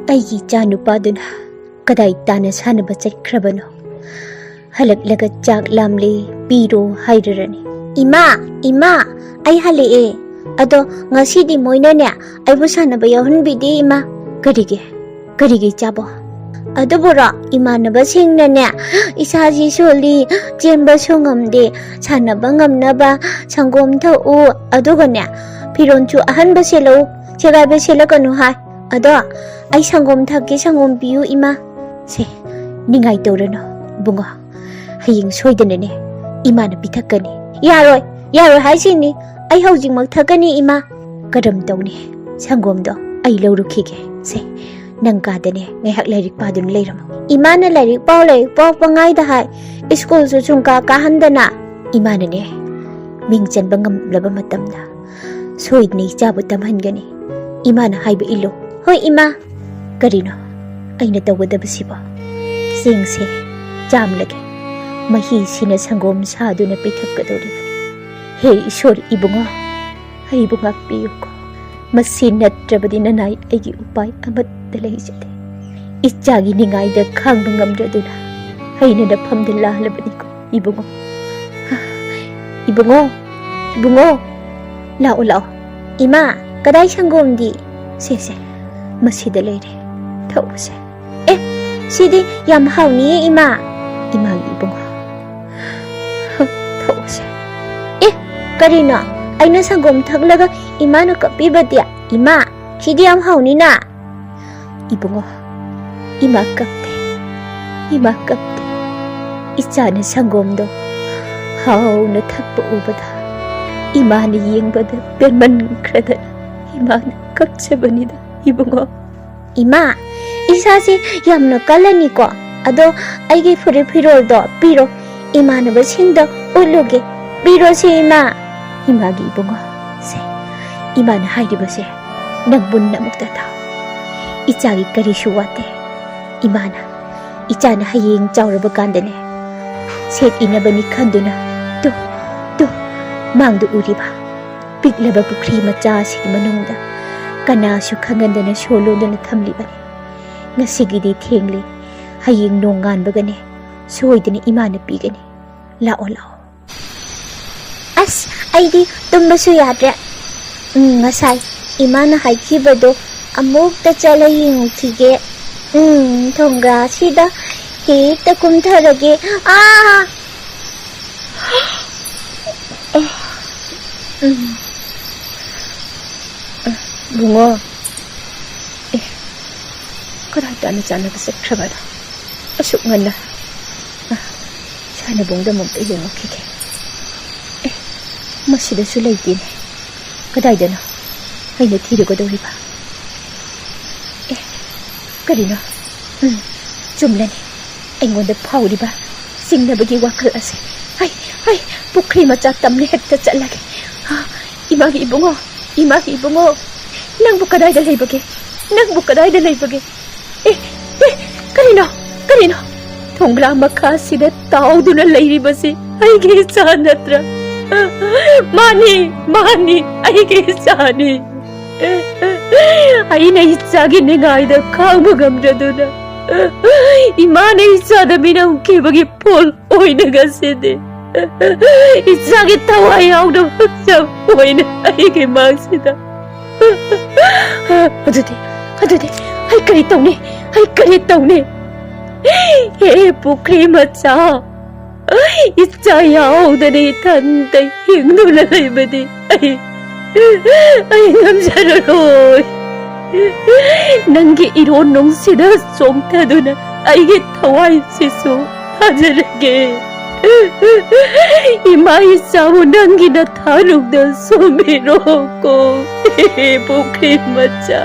ꯑꯩꯒꯤ ꯏꯆꯥꯅꯨꯄꯥꯗꯨꯅ ꯀꯗꯥꯏ ꯇꯥꯟꯅ ꯁꯥꯟꯅꯕ ꯆꯠꯈ꯭ꯔꯕꯅꯣ? ꯍꯜꯂꯛꯂꯒ ꯆꯥꯛ ꯂꯥꯝꯂꯦ ꯄꯤꯔꯣ ꯍꯥꯏꯔꯔꯅꯤ꯫ ꯏꯃꯥ ꯏꯃꯥ ꯑꯩ ꯍꯜꯂꯛꯑꯦ, ꯑꯗꯣ ꯉꯁꯤꯗꯤ ꯃꯣꯏꯅꯅꯦ ꯑꯩꯕꯨ ꯁꯥꯟꯅꯕ ꯌꯥꯎꯍꯟꯕꯤꯗꯦ ꯏꯃꯥ꯫ ꯀꯔꯤꯒꯤ ꯏꯆꯥꯕꯣ? ꯑꯗꯨꯕꯨꯔꯣ ꯏꯃꯥꯟꯅꯕꯁꯤꯡꯅꯅꯦ ꯏꯁꯥꯁꯤ ꯁꯣꯜꯂꯤ, ꯆꯦꯟꯕꯁꯨ ꯉꯝꯗꯦ, ꯁꯥꯟꯅꯕ ꯉꯝꯅꯕ ꯁꯪꯒꯣꯝ ꯊꯛꯎ, ꯑꯗꯨꯒꯅꯦ ꯐꯤꯔꯣꯟꯁꯨ ꯑꯍꯟꯕ ꯁꯦꯠꯂꯛꯎ, ꯁꯦꯒꯥꯏꯕ ꯁꯦꯠꯂꯛꯀꯅꯨ ꯍꯥꯏ꯫ ꯑꯗꯣ ꯑꯩ ꯁꯪꯒꯣꯝ ꯊꯛꯀꯦ, ꯁꯪꯒꯣꯝ ꯄꯤꯌꯨ ꯏꯃꯥ꯫ ꯁꯦ ꯅꯤꯡꯉꯥꯏ ꯇꯧꯔꯅꯨ ꯏꯕꯨꯡꯉꯣ, ꯍꯌꯦꯡ ꯁꯣꯏꯗꯅꯅꯦ ꯏꯃꯥꯅ ꯄꯤꯊꯛꯀꯅꯤ꯫ ꯌꯥꯔꯣꯏ ꯍꯥꯏꯁꯤꯅꯤ, ꯑꯩ ꯍꯧꯖꯤꯛꯃꯛ ꯊꯛꯀꯅꯤ ꯏꯃꯥ꯫ ꯀꯔꯝ ꯇꯧꯅꯤ? ꯁꯪꯒꯣꯝꯗꯣ ꯑꯩ ꯂꯧꯔꯨꯈꯤꯒꯦ꯫ ꯁꯦ ꯅꯪ ꯀꯥꯗꯅꯦ ꯉꯥꯏꯍꯥꯛ ꯂꯥꯏꯔꯤꯛ ꯄꯥꯗꯨꯅ ꯂꯩꯔꯝꯃꯣ꯫ ꯏꯃꯥꯅ ꯂꯥꯏꯔꯤꯛ ꯄꯥꯎ ꯄꯉꯥꯏꯗ ꯍꯥꯏ, ꯁ꯭ꯀꯨꯜꯁꯨ ꯁꯨꯡꯀꯥ ꯀꯥꯍꯟꯗꯅ꯫ ꯏꯃꯥꯅꯅꯦ ꯃꯤꯡ ꯆꯟꯕ ꯉꯝꯂꯕ ꯃꯇꯝꯗ ꯁꯣꯏꯗꯅ ꯏꯆꯥꯕꯨ ꯇꯝꯍꯟꯒꯅꯤ꯫ ꯏꯃꯥꯅ ꯍꯥꯏꯕ ꯏꯜꯂꯨ꯫ ꯍꯣꯏ ꯏꯃꯥ꯫ ꯀꯔꯤꯅꯣ ꯑꯩꯅ ꯇꯧꯒꯗꯕꯁꯤꯕꯣ? ꯆꯦꯡꯁꯦ ꯆꯥꯝꯂꯒꯦ, ꯃꯍꯤꯁꯤꯅ ꯁꯪꯒꯣꯝ ꯁꯥꯗꯨꯅ ꯄꯤꯊꯛꯀꯗꯧꯔꯤꯕꯅꯤ꯫ ꯍꯦ ꯏꯁꯣꯔ ꯏꯕꯨꯡꯉꯣ, ꯑꯩꯕꯨ ꯉꯥꯛꯄꯤꯌꯨꯀꯣ, ꯃꯁꯤ ꯅꯠꯇ꯭ꯔꯕꯗꯤ ꯅꯅꯥꯏ ꯑꯩꯒꯤ ꯎꯄꯥꯏ ꯑꯃꯠꯇ ꯂꯩꯖꯗꯦ꯫ ꯏꯆꯥꯒꯤ ꯅꯤꯡꯉꯥꯏꯗ ꯈꯥꯡꯕ ꯉꯝꯗ꯭ꯔꯗꯨꯅ ꯑꯩꯅ ꯅꯐꯝꯗ ꯂꯥꯜꯂꯕꯅꯤꯀꯣ ꯏꯕꯨꯡꯉꯣ꯫ ꯏꯕꯨꯡꯉꯣ ꯂꯥꯛꯑꯣ꯫ ꯏꯃꯥ ꯀꯗꯥꯏ ꯁꯪꯒꯣꯝꯗꯤ? ꯁꯦ ꯃꯁꯤꯗ ꯂꯩꯔꯦ, ꯊꯛꯎꯁꯦ꯫ ꯁꯤꯗꯤ ꯌꯥꯝ ꯍꯥꯎꯅꯤꯌꯦ ꯏꯃꯥ꯫ ꯏꯃꯥꯒꯤ ꯏꯕꯨꯡꯉꯣ ꯊꯛꯎꯁꯦ꯫ ꯀꯔꯤꯅꯣ ꯑꯩꯅ ꯁꯪꯒꯣꯝ ꯊꯛꯂꯒ ꯏꯃꯥꯅ ꯀꯞꯄꯤꯕꯗꯤ? ꯏꯃꯥ ꯁꯤꯗꯤ ꯌꯥꯝ ꯍꯥꯎꯅꯤꯅ꯫ ꯏꯕꯨꯡꯉꯣ ꯏꯃꯥ ꯀꯞꯇꯦ, ꯏꯆꯥꯅ ꯁꯪꯒꯣꯝꯗꯣ ꯍꯥꯎꯅ ꯊꯛꯄ ꯎꯕꯗ ꯏꯃꯥꯅ ꯌꯦꯡꯕꯗ ꯄꯦꯟꯃꯟꯈ꯭ꯔꯗꯅ ꯏꯃꯥꯅ ꯀꯞꯆꯕꯅꯤꯗ ꯏꯕꯨꯡꯉꯣ꯫ ꯏꯃꯥ ꯏꯁꯥꯁꯤ ꯌꯥꯝꯅ ꯀꯜꯂꯅꯤꯀꯣ, ꯑꯗꯣ ꯑꯩꯒꯤ ꯐꯨꯔꯤꯠ ꯐꯤꯔꯣꯜꯗꯣ ꯄꯤꯔꯣ, ꯏꯃꯥꯟꯅꯕꯁꯤꯡꯗ ꯎꯠꯂꯨꯒꯦ, ꯄꯤꯔꯣꯁꯤ ꯏꯃꯥ꯫ ꯏꯃꯥꯒꯤ ꯏꯕꯨꯡꯉꯣ, ꯁꯦ ꯏꯃꯥꯅ ꯍꯥꯏꯔꯤꯕꯁꯦ ꯅꯪ ꯃꯨꯟꯅ ꯑꯃꯨꯛꯇ ꯇꯥꯎ꯫ ꯏꯆꯥꯒꯤ ꯀꯔꯤꯁꯨ ꯋꯥꯠꯇꯦ꯫ ꯏꯆꯥꯅ ꯍꯌꯦꯡ ꯆꯥꯎꯔꯕ ꯀꯥꯟꯗꯅꯦ ꯁꯦꯠ-ꯏꯅꯕꯅꯤ ꯈꯟꯗꯨꯅ ꯇꯨ ꯃꯥꯡꯗ ꯎꯔꯤꯕ ꯄꯤꯛꯂꯕ ꯄꯨꯈ꯭ꯔꯤ ꯃꯆꯥꯁꯤꯒꯤ ꯃꯅꯨꯡꯗ ꯀꯅꯥꯁꯨ ꯈꯪꯍꯟꯗꯅ ꯁꯣ ꯂꯣꯟꯗꯨꯅ ꯊꯝꯂꯤꯕꯅꯤ꯫ ꯉꯁꯤꯒꯤꯗꯤ ꯊꯦꯡꯂꯤ, ꯍꯌꯦꯡ ꯅꯣꯡ ꯉꯥꯟꯕꯒꯅꯦ ꯁꯣꯏꯗꯅ ꯏꯃꯥꯅ ꯄꯤꯒꯅꯤ꯫ ꯂꯥꯛꯑꯣ꯫ ꯑꯁ ꯑꯩꯗꯤ ꯇꯨꯝꯕꯁꯨ ꯌꯥꯗ꯭ꯔꯦ꯫ ꯉꯁꯥꯏ ꯏꯃꯥꯅ ꯍꯥꯏꯈꯤꯕꯗꯣ ꯑꯃꯨꯛꯇ ꯆꯠꯂ ꯌꯦꯡꯉꯨꯈꯤꯒꯦ꯫ ꯊꯣꯡꯒ꯭ꯔꯥꯁꯤꯗ ꯍꯦꯛꯇ ꯀꯨꯝꯊꯔꯒꯦ꯫ ꯕꯨꯡꯉꯣ, ꯀꯗꯥꯏ ꯇꯥꯟꯅ ꯆꯥꯅꯕ ꯆꯠꯈ꯭ꯔꯕꯅꯣ ꯑꯁꯨꯛ ꯉꯟꯅ? ꯁꯥꯟꯅꯕꯨꯡꯗ ꯑꯃꯨꯛꯇ ꯌꯦꯡꯉꯨꯈꯤꯒꯦ꯫ ꯃꯁꯤꯗꯁꯨ ꯂꯩꯇꯦꯅꯦ, ꯀꯗꯥꯏꯗꯅꯣ ꯑꯩꯅ ꯊꯤꯔꯨꯒꯗꯧꯔꯤꯕ? ꯀꯔꯤꯅꯣ? ꯆꯨꯝꯂꯅꯤ ꯑꯩꯉꯣꯟꯗ ꯐꯥꯎꯔꯤꯕ ꯆꯤꯡꯅꯕꯒꯤ ꯋꯥꯈꯜ ꯑꯁꯤ꯫ ꯄꯨꯈ꯭ꯔꯤ ꯃꯆꯥ ꯇꯝꯅ ꯍꯦꯛꯇ ꯆꯠꯂꯒꯦ꯫ ꯏꯃꯥꯒꯤ ꯏꯕꯨꯡꯉꯣ, ꯅꯪꯕꯨ ꯀꯗꯥꯏꯗ ꯂꯩꯕꯒꯦ? ꯀꯔꯤꯅꯣ? ꯊꯣꯡꯒ꯭ꯔꯥ ꯃꯈꯥꯁꯤꯗ ꯇꯥꯎꯗꯨꯅ ꯂꯩꯔꯤꯕꯁꯤ ꯑꯩꯒꯤ ꯏꯆꯥ ꯅꯠꯇ꯭ꯔꯥ? ꯃꯥꯅꯤ ꯑꯩꯒꯤ ꯏꯆꯥꯅꯤ꯫ ꯑꯩꯅ ꯏꯆꯥꯒꯤ ꯅꯤꯡꯉꯥꯏꯗ ꯈꯥꯡꯕ ꯉꯝꯗ꯭ꯔꯗꯨꯅ ꯏꯃꯥꯅ ꯏꯆꯥꯗ ꯃꯤꯅꯝꯈꯤꯕꯒꯤ ꯐꯣꯜ ꯑꯣꯏꯅ ꯉꯁꯤꯗꯤ ꯏꯆꯥꯒꯤ ꯊꯋꯥꯏ ꯌꯥꯎꯗꯕ ꯍꯛꯆꯥꯡ ꯑꯣꯏꯅ ꯑꯩꯒꯤ ꯃꯥꯡꯁꯤꯗ꯫ ꯑꯗꯨꯗꯤ ꯑꯩ ꯀꯔꯤ ꯇꯧꯅꯤ? ꯍꯦ ꯄꯨꯈ꯭ꯔꯤ ꯃꯆꯥ, ꯏꯆꯥ ꯌꯥꯎꯗꯅ ꯏꯊꯟꯇ ꯍꯤꯡꯗꯨꯅ ꯂꯩꯕꯗꯤ ꯑꯩ ꯉꯝꯖꯔꯔꯣꯏ꯫ ꯅꯪꯒꯤ ꯏꯔꯣꯟ ꯅꯨꯡꯁꯤꯗ ꯆꯣꯡꯊꯗꯨꯅ ꯑꯩꯒꯤ ꯊꯋꯥꯏꯁꯤꯁꯨ ꯊꯥꯖꯔꯒꯦ꯫ ꯏꯃꯥ ꯏꯆꯥꯕꯨ ꯅꯪꯒꯤ ꯅꯊꯥꯅꯨꯡꯗ ꯁꯣꯝꯕꯤꯔꯣꯀꯣ ꯍꯦ ꯄꯨꯈ꯭ꯔꯤ ꯃꯆꯥ꯫